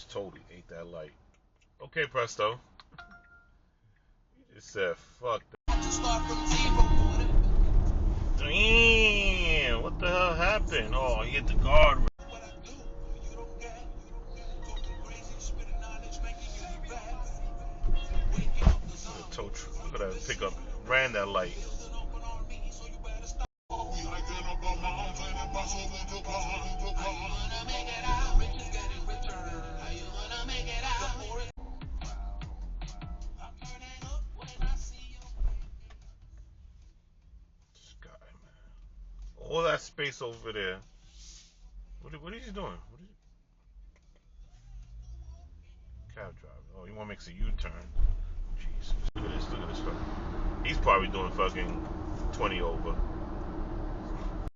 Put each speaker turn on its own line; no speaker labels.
just totally ate that light. Okay, Presto. It said, fuck that. Damn, what the hell happened? Oh, he hit the guard. Look at that pickup. Ran that light. This guy, man. All that space over there. What are you doing? Cab driver. Oh, he want to make a U-turn. Jesus. Look at this. He's probably doing fucking 20 over.